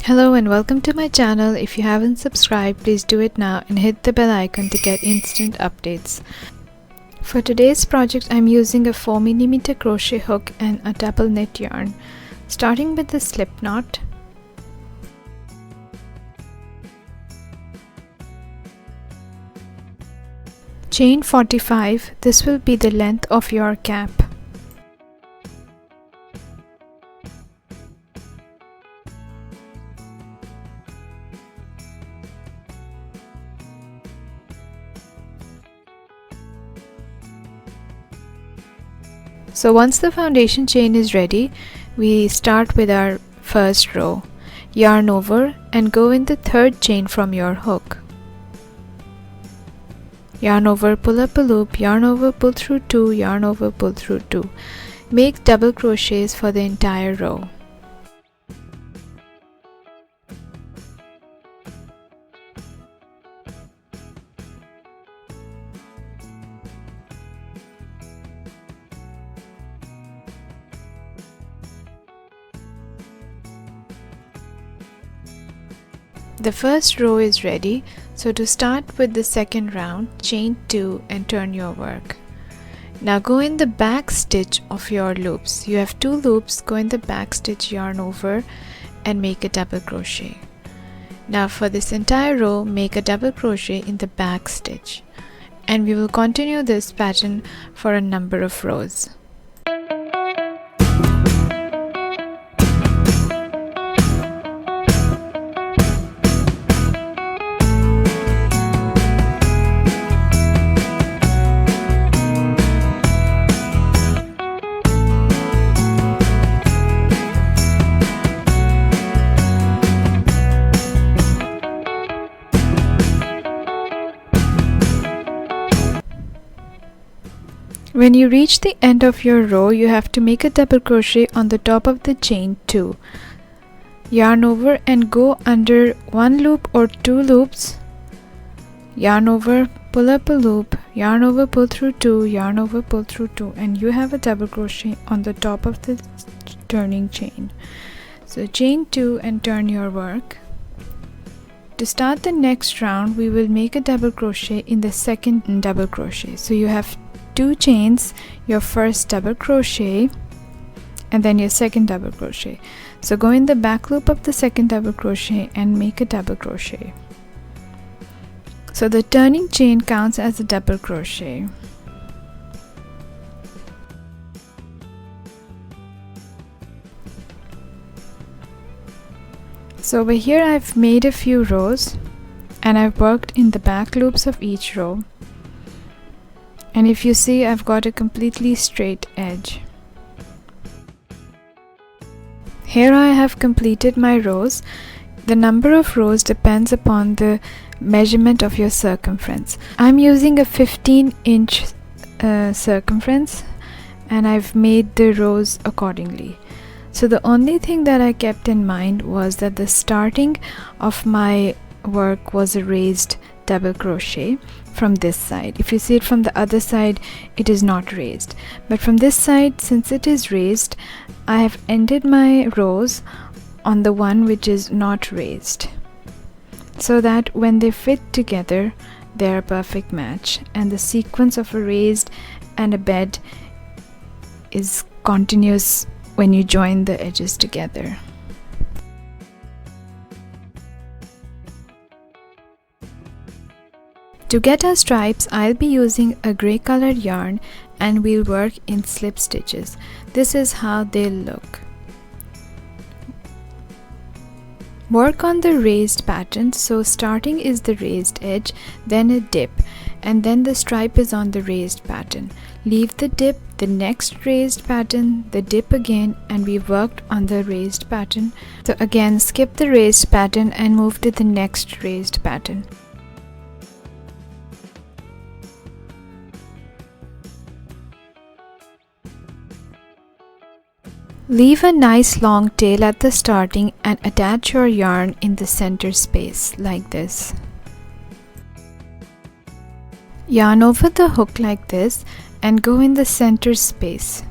Hello and welcome to my channel. If you haven't subscribed, please do it now and hit the bell icon to get instant updates. For today's project, I'm using a 4mm crochet hook and a double knit yarn. Starting with the slip knot. Chain 45. This will be the length of your cap. So once the foundation chain is ready, we start with our first row. Yarn over and go in the third chain from your hook. Yarn over, pull up a loop, yarn over, pull through 2, yarn over, pull through 2. Make double crochets for the entire row. The first row is ready, so to start with the second round, chain 2 and turn your work. Now go in the back stitch of your loops. You have 2 loops, go in the back stitch, yarn over and make a double crochet. Now for this entire row, make a double crochet in the back stitch, and we will continue this pattern for a number of rows. When you reach the end of your row, you have to make a double crochet on the top of the chain 2. Yarn over and go under 1 loop or 2 loops. Yarn over, pull up a loop, yarn over, pull through 2, yarn over, pull through 2, and you have a double crochet on the top of the turning chain. So chain 2 and turn your work. To start the next round, we will make a double crochet in the second double crochet. So you have 2 chains, your first double crochet and then your second double crochet. So go in the back loop of the second double crochet and make a double crochet. So the turning chain counts as a double crochet. So over here I've made a few rows and I've worked in the back loops of each row. And if you see, I've got a completely straight edge. Here I have completed my rows. The number of rows depends upon the measurement of your circumference. I'm using a 15-inch circumference and I've made the rows accordingly. So the only thing that I kept in mind was that the starting of my work was a raised double crochet from this side. If you see it from the other side, it is not raised, but from this side, since it is raised, I have ended my rows on the one which is not raised, so that when they fit together they're a perfect match and the sequence of a raised and a bed is continuous when you join the edges together. To get our stripes, I'll be using a grey colored yarn and we'll work in slip stitches. This is how they'll look. Work on the raised pattern, so starting is the raised edge, then a dip, and then the stripe is on the raised pattern. Leave the dip, the next raised pattern, the dip again, and we worked on the raised pattern. So again, skip the raised pattern and move to the next raised pattern. Leave a nice long tail at the starting and attach your yarn in the center space like this. Yarn over the hook like this and go in the center space.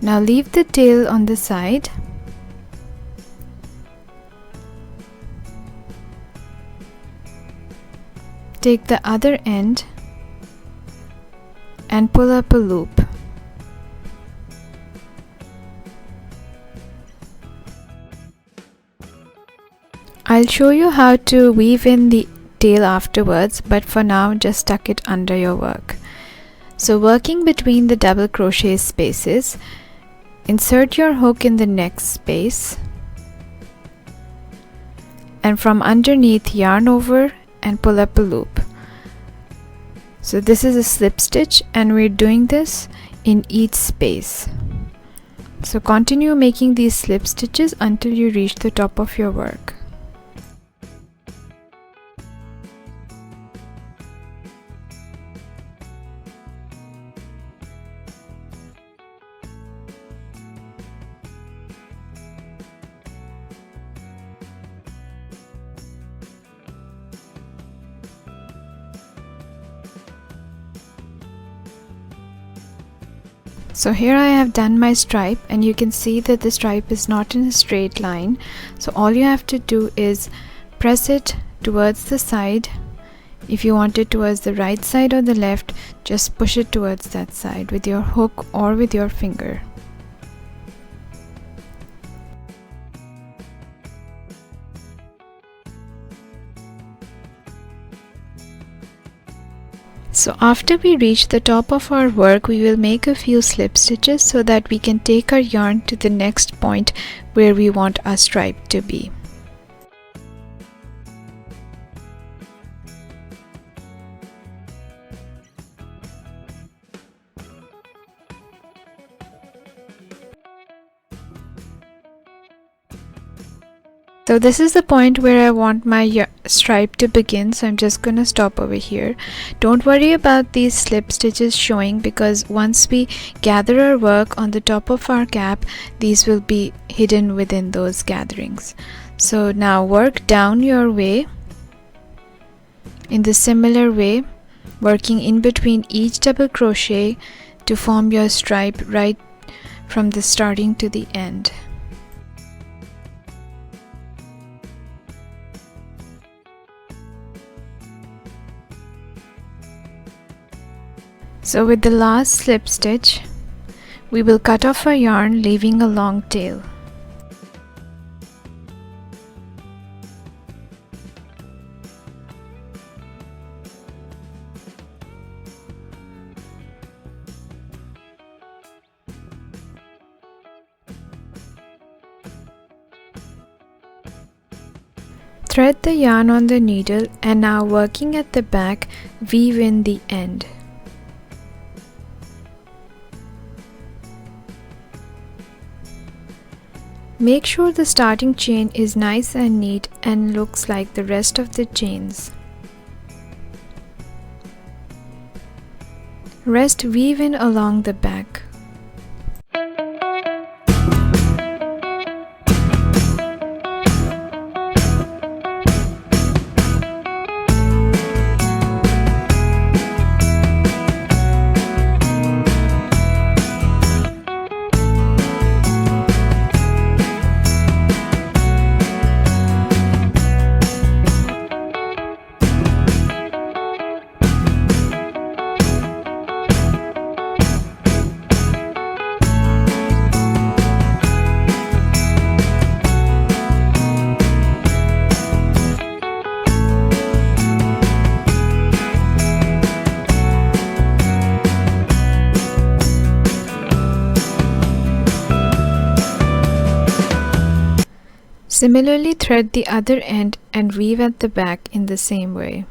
Now leave the tail on the side take the other end and pull up a loop. I'll show you how to weave in the tail afterwards, but for now just tuck it under your work. So working between the double crochet spaces, insert your hook in the next space and from underneath yarn over and pull up a loop. So this is a slip stitch and we're doing this in each space. So continue making these slip stitches until you reach the top of your work. So here I have done my stripe and you can see that the stripe is not in a straight line. So all you have to do is press it towards the side. If you want it towards the right side or the left, just push it towards that side with your hook or with your finger. So after we reach the top of our work, we will make a few slip stitches so that we can take our yarn to the next point where we want our stripe to be. So this is the point where I want my stripe to begin, so I'm just gonna stop over here. Don't worry about these slip stitches showing, because once we gather our work on the top of our cap, these will be hidden within those gatherings. So now work down your way in the similar way, working in between each double crochet to form your stripe right from the starting to the end. So with the last slip stitch, we will cut off our yarn, leaving a long tail. Thread the yarn on the needle and now working at the back, weave in the end. Make sure the starting chain is nice and neat and looks like the rest of the chains. Rest weave in along the back. Similarly, thread the other end and weave at the back in the same way.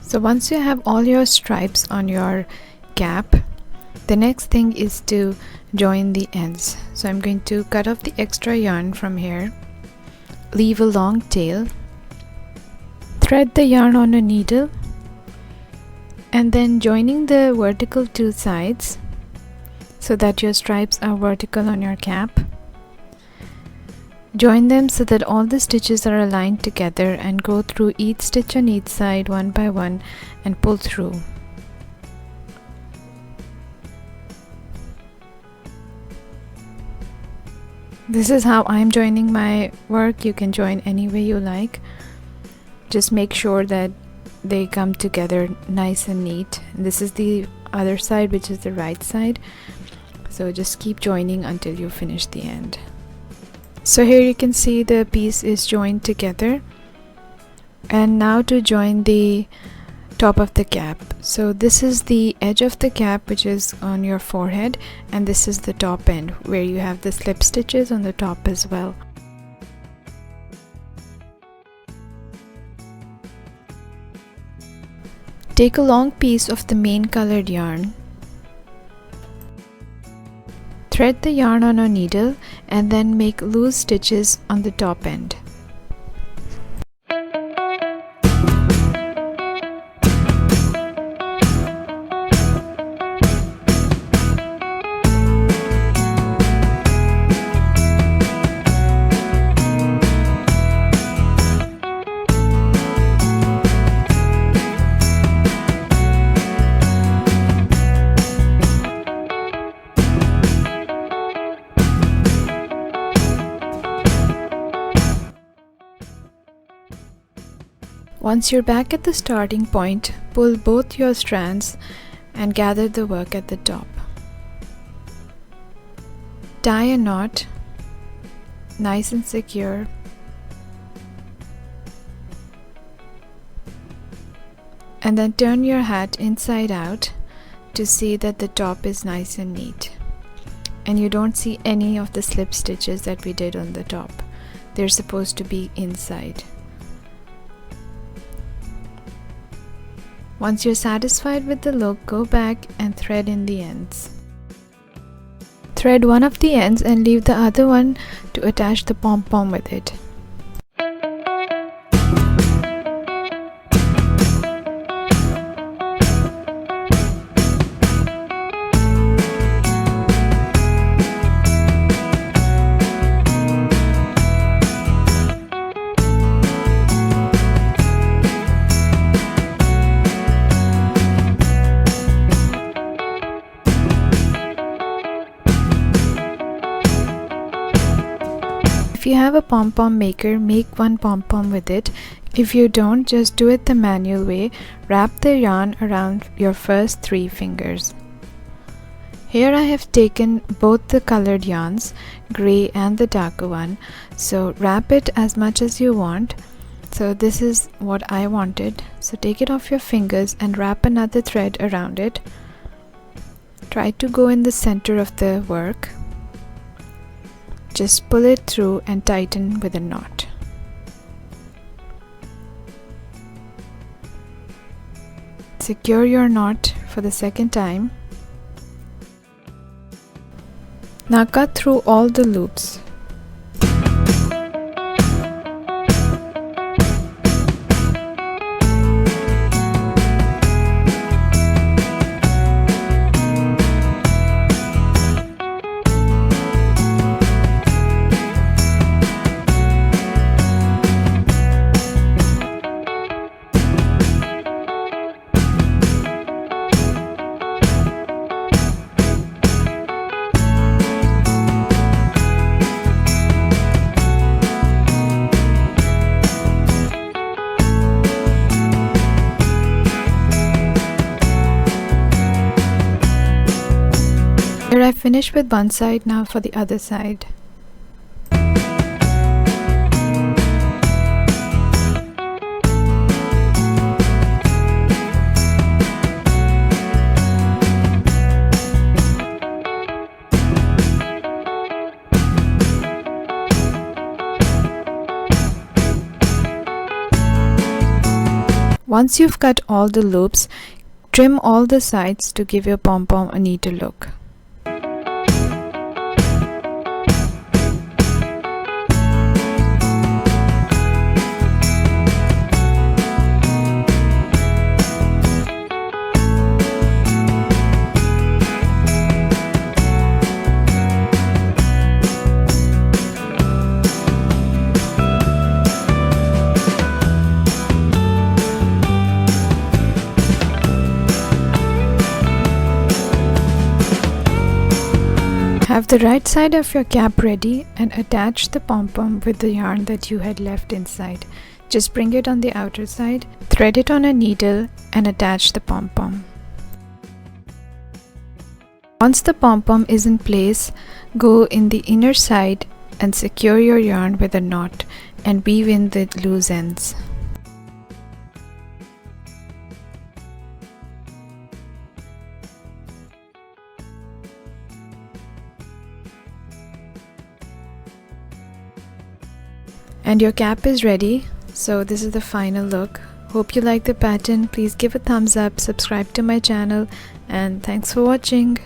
So once you have all your stripes on your cap, the next thing is to join the ends. So I'm going to cut off the extra yarn from here, leave a long tail, thread the yarn on a needle, and then joining the vertical two sides, so that your stripes are vertical on your cap. Join them so that all the stitches are aligned together, and go through each stitch on each side one by one and pull through. This is how I'm joining my work. You can join any way you like. Just make sure that they come together nice and neat. And this is the other side, which is the right side. So just keep joining until you finish the end. So here you can see the piece is joined together. And now to join the top of the cap. So this is the edge of the cap, which is on your forehead, and this is the top end where you have the slip stitches on the top as well. Take a long piece of the main colored yarn. Thread the yarn on a needle and then make loose stitches on the top end. Once you're back at the starting point, pull both your strands and gather the work at the top. Tie a knot, nice and secure. And then turn your hat inside out to see that the top is nice and neat. And you don't see any of the slip stitches that we did on the top. They're supposed to be inside. Once you're satisfied with the look, go back and thread in the ends. Thread one of the ends and leave the other one to attach the pom-pom with it. If you have a pom-pom maker, make one pom-pom with it. If you don't, just do it the manual way. Wrap the yarn around your first 3 fingers. Here I have taken both the colored yarns, gray and the darker one. So wrap it as much as you want. So this is what I wanted. So take it off your fingers and wrap another thread around it. Try to go in the center of the work. Just pull it through and tighten with a knot. Secure your knot for the second time. Now cut through all the loops. Here I finished with one side, now for the other side. Once you've cut all the loops, trim all the sides to give your pom-pom a neater look. Have the right side of your cap ready and attach the pom-pom with the yarn that you had left inside. Just bring it on the outer side, thread it on a needle and attach the pom-pom. Once the pom-pom is in place, go in the inner side and secure your yarn with a knot and weave in the loose ends. And your cap is ready. So this is the final look. Hope you like the pattern. Please give a thumbs up, subscribe to my channel, and thanks for watching.